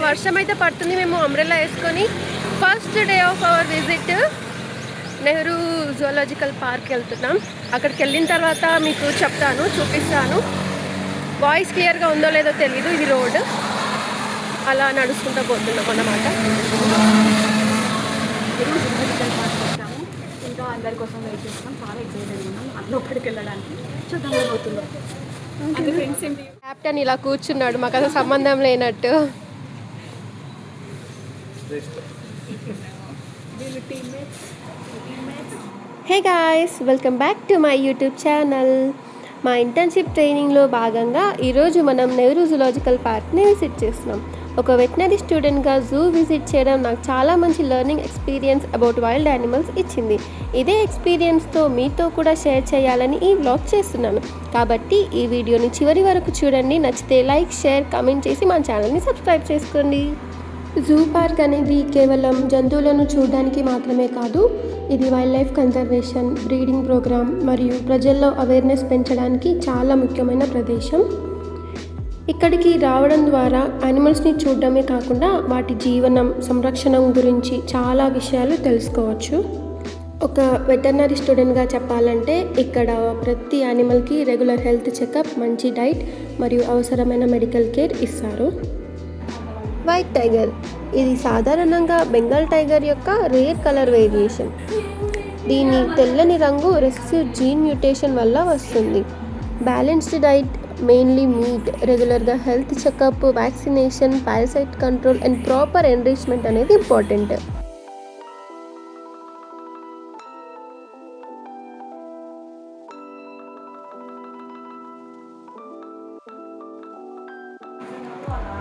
వర్షం అయితే పడుతుంది. మేము అంబ్రెల్లా వేసుకొని first day of our visit Nehru zoological park వెళ్తున్నాం. అక్కడికి వెళ్ళిన తర్వాత మీకు చెప్తాను, చూపిస్తాను. వాయిస్ క్లియర్గా ఉందో లేదో తెలీదు. ఇది రోడ్, అలా నడుచుకుంటూ పోతున్నాం అన్నమాట. ఇంకా అందరి కోసం వెయిట్ చేస్తాం. చాలా ఎక్సైటెడ్ ఉన్నాం లోపలికి వెళ్ళడానికి. చూద్దాం పోతున్నాం. క్యాప్టెన్ ఇలా కూర్చున్నాడు, మాకు అసలు సంబంధం లేనట్టు. Hey guys, welcome back to my YouTube channel. మా ఇంటర్న్షిప్ ట్రైనింగ్లో భాగంగా ఈరోజు మనం నెహ్రూ జూలాజికల్ పార్క్ని విజిట్ చేస్తున్నాం. ఒక వెటనరీ స్టూడెంట్గా జూ విజిట్ చేయడం నాకు చాలా మంచి learning experience about wild animals ఇచ్చింది. ఇదే ఎక్స్పీరియన్స్తో మీతో కూడా షేర్ చేయాలని ఈ వ్లాగ్ చేస్తున్నాను. కాబట్టి ఈ వీడియోని చివరి వరకు చూడండి. నచ్చితే లైక్, షేర్, కామెంట్ చేసి మా ఛానల్ని సబ్స్క్రైబ్ చేసుకోండి. జూ పార్క్ అనేది కేవలం జంతువులను చూడడానికి మాత్రమే కాదు, ఇది wildlife conservation, breeding program మరియు ప్రజల్లో అవేర్నెస్ పెంచడానికి చాలా ముఖ్యమైన ప్రదేశం. ఇక్కడికి రావడం ద్వారా యానిమల్స్ని చూడడమే కాకుండా వాటి జీవనం, సంరక్షణ గురించి చాలా విషయాలు తెలుసుకోవచ్చు. ఒక వెటర్నరీ స్టూడెంట్గా చెప్పాలంటే ఇక్కడ ప్రతి యానిమల్కి రెగ్యులర్ హెల్త్ చెకప్, మంచి డైట్ మరియు అవసరమైన మెడికల్ కేర్ ఇస్తారు. వైట్ టైగర్, ఇది సాధారణంగా బెంగాల్ టైగర్ యొక్క రేర్ కలర్ వేరియేషన్. దీని తెల్లని రంగు రెసెసివ్ జీన్ మ్యూటేషన్ వల్ల వస్తుంది. బ్యాలెన్స్డ్ డైట్, మెయిన్లీ మీట్, రెగ్యులర్గా health checkup, vaccination, parasite control and proper enrichment అనేది ఇంపార్టెంట్.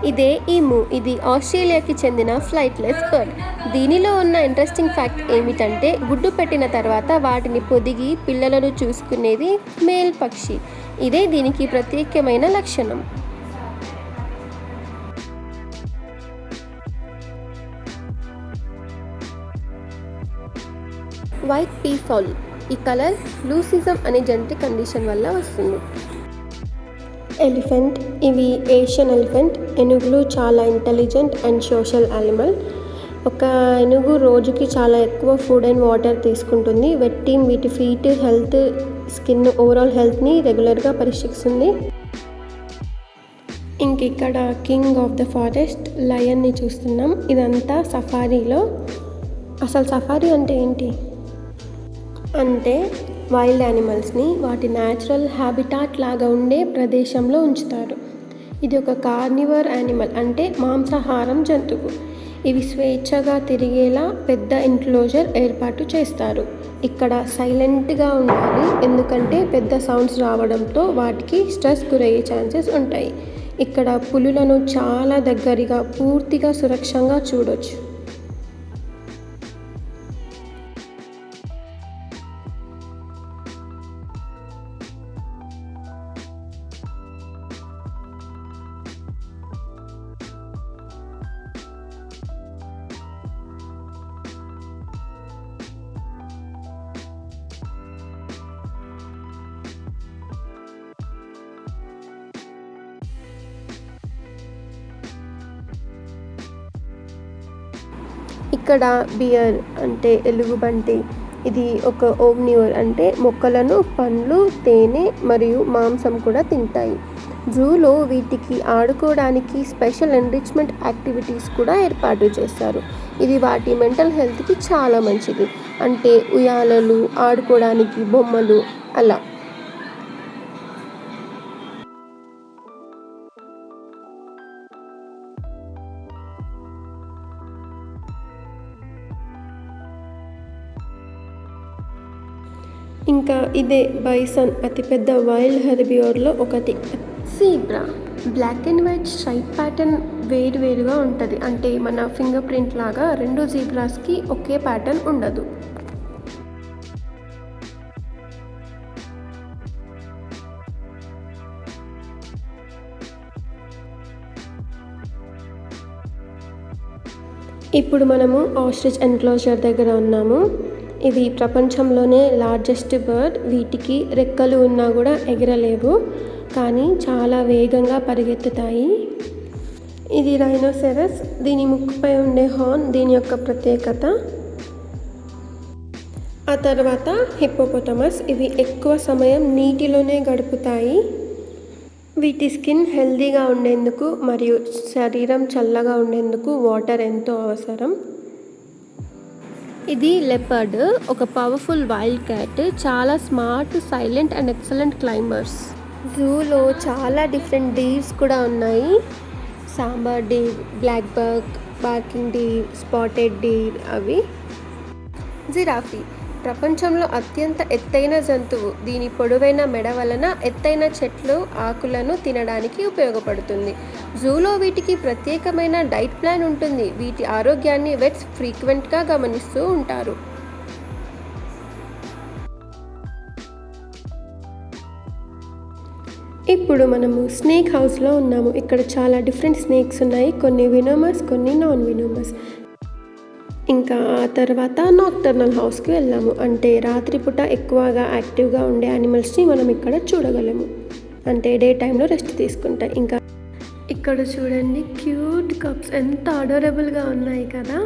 ఇదే ఈము. ఇది ఆస్ట్రేలియాకి చెందిన ఫ్లైట్లెస్ బర్డ్. దీనిలో ఉన్న ఇంట్రెస్టింగ్ ఫ్యాక్ట్ ఏమిటంటే గుడ్డు పెట్టిన తర్వాత వాటిని పొదిగి పిల్లలను చూసుకునేది మేల్ పక్షి. ఇదే దీనికి ప్రత్యేకమైన లక్షణం. వైట్ పీ ఫౌల్, ఈ కలర్ లూసిజం అనే జెనెటిక్ కండిషన్ వల్ల వస్తుంది. ఎలిఫెంట్, ఇవి ఏషియన్ ఎలిఫెంట్. ఏనుగులు చాలా ఇంటెలిజెంట్ అండ్ సోషల్ యానిమల్. ఒక ఏనుగు రోజుకి చాలా ఎక్కువ ఫుడ్ అండ్ వాటర్ తీసుకుంటుంది. వెట్ టీమ్ వీటి ఫీట్, హెల్త్, స్కిన్, ఓవరాల్ హెల్త్ని రెగ్యులర్గా పరీక్షిస్తుంది. ఇంక ఇక్కడ కింగ్ ఆఫ్ ద ఫారెస్ట్ లయన్ని చూస్తున్నాం. ఇదంతా సఫారీలో. అసలు సఫారీ అంటే ఏంటి అంటే వైల్డ్ యానిమల్స్ని వాటి న్యాచురల్ హ్యాబిటాట్ లాగా ఉండే ప్రదేశంలో ఉంచుతారు. ఇది ఒక కార్నివర్ యానిమల్ అంటే మాంసాహారం జంతువు. ఇవి స్వేచ్ఛగా తిరిగేలా పెద్ద ఎన్క్లోజర్ ఏర్పాటు చేస్తారు. ఇక్కడ సైలెంట్గా ఉండాలి, ఎందుకంటే పెద్ద సౌండ్స్ రావడంతో వాటికి స్ట్రెస్ గురయ్యే ఛాన్సెస్ ఉంటాయి. ఇక్కడ పులులను చాలా దగ్గరగా పూర్తిగా సురక్షంగా చూడొచ్చు. ఇక్కడ బియర్ అంటే ఎలుగుబంటి. ఇది ఒక ఓమ్నివోర్ అంటే మొక్కలను, పండ్లు, తేనె మరియు మాంసం కూడా తింటాయి. జూలో వీటికి ఆడుకోవడానికి స్పెషల్ ఎన్రిచ్మెంట్ యాక్టివిటీస్ కూడా ఏర్పాటు చేస్తారు. ఇది వాటి మెంటల్ హెల్త్కి చాలా మంచిది. అంటే ఉయ్యాలలు, ఆడుకోవడానికి బొమ్మలు, అలా. ఇంకా ఇదే బైసన్, అతిపెద్ద వైల్డ్ హెర్బివోర్లో ఒకటి. Zebra, black and white stripe pattern వేరుగా ఉంటుంది. అంటే మన ఫింగర్ ప్రింట్ లాగా రెండు జీబ్రాస్కి ఒకే ప్యాటర్న్ ఉండదు. ఇప్పుడు మనము ఆస్ట్రిచ్ ఎన్క్లోజర్ దగ్గర ఉన్నాము. ఇవి ప్రపంచంలోనే లార్జెస్ట్ బర్డ్. వీటికి రెక్కలు ఉన్నా కూడా ఎగరలేవు, కానీ చాలా వేగంగా పరిగెత్తుతాయి. ఇది రైనోసెరస్. దీని ముక్కుపై ఉండే హార్న్ దీని యొక్క ప్రత్యేకత. ఆ తర్వాత హిప్పోపోటమస్. ఇవి ఎక్కువ సమయం నీటిలోనే గడుపుతాయి. వీటి స్కిన్ హెల్తీగా ఉండేందుకు మరియు శరీరం చల్లగా ఉండేందుకు వాటర్ ఎంతో అవసరం. ఇది లెపర్డ్, ఒక పవర్ఫుల్ వైల్డ్ క్యాట్. చాలా smart, silent and excellent climbers. జూలో చాలా డిఫరెంట్ డీర్స్ కూడా ఉన్నాయి. Sambar deer, black buck, barking deer, spotted deer అవి. జిరాఫీ ప్రపంచంలో అత్యంత ఎత్తైన జంతువు. దీని పొడవైన మెడ వలన ఎత్తైన చెట్లు ఆకులను తినడానికి ఉపయోగపడుతుంది. జూలో వీటికి ప్రత్యేకమైన డైట్ ప్లాన్ ఉంటుంది. వీటి ఆరోగ్యాన్ని వెట్స్ ఫ్రీక్వెంట్గా గమనిస్తూ ఉంటారు. ఇప్పుడు మనము స్నేక్ హౌస్లో ఉన్నాము. ఇక్కడ చాలా డిఫరెంట్ స్నేక్స్ ఉన్నాయి. కొన్ని వినోమస్, కొన్ని నాన్ వినోమస్. ఇంకా ఆ తర్వాత నాక్టర్నల్ హౌస్కి వెళ్ళాము. అంటే రాత్రిపూట ఎక్కువగా యాక్టివ్గా ఉండే యానిమల్స్ని మనం ఇక్కడ చూడగలము. అంటే డే టైంలో రెస్ట్ తీసుకుంటాయి. ఇంకా ఇక్కడ చూడండి, క్యూట్ కప్స్ ఎంత అడోరబుల్గా ఉన్నాయి కదా.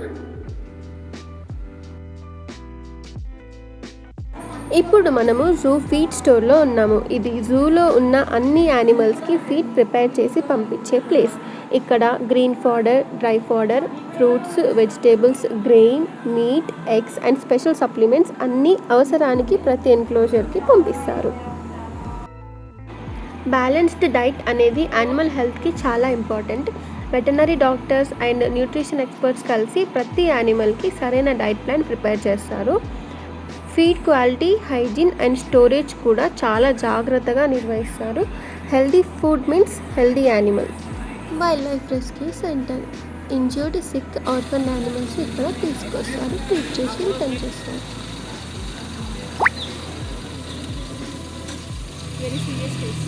ఇప్పుడు మనము జూ ఫీడ్ స్టోర్లో ఉన్నాము. ఇది జూలో ఉన్న అన్ని యానిమల్స్కి ఫీడ్ ప్రిపేర్ చేసి పంపించే ప్లేస్. ఇక్కడ green fodder, dry fodder, fruits, vegetables, grain, meet, eggs and special supplements అన్నీ అవసరానికి ప్రతి ఎన్క్లోజర్కి పంపిస్తారు. బ్యాలెన్స్డ్ డైట్ అనేది యానిమల్ హెల్త్కి చాలా important. Veterinary doctors and nutrition experts కలిసి ప్రతి యానిమల్కి సరైన డైట్ ప్లాన్ ప్రిపేర్ చేస్తారు. Feed quality, hygiene and storage కూడా చాలా జాగ్రత్తగా నిర్వహిస్తారు. Healthy food means healthy animal. Wildlife rescue centre. Injured, sick, orphan animals ఇక్కడ తీసుకొస్తారు, ట్రీట్ చేసి రిటర్న్ చేస్తారు. Very serious case.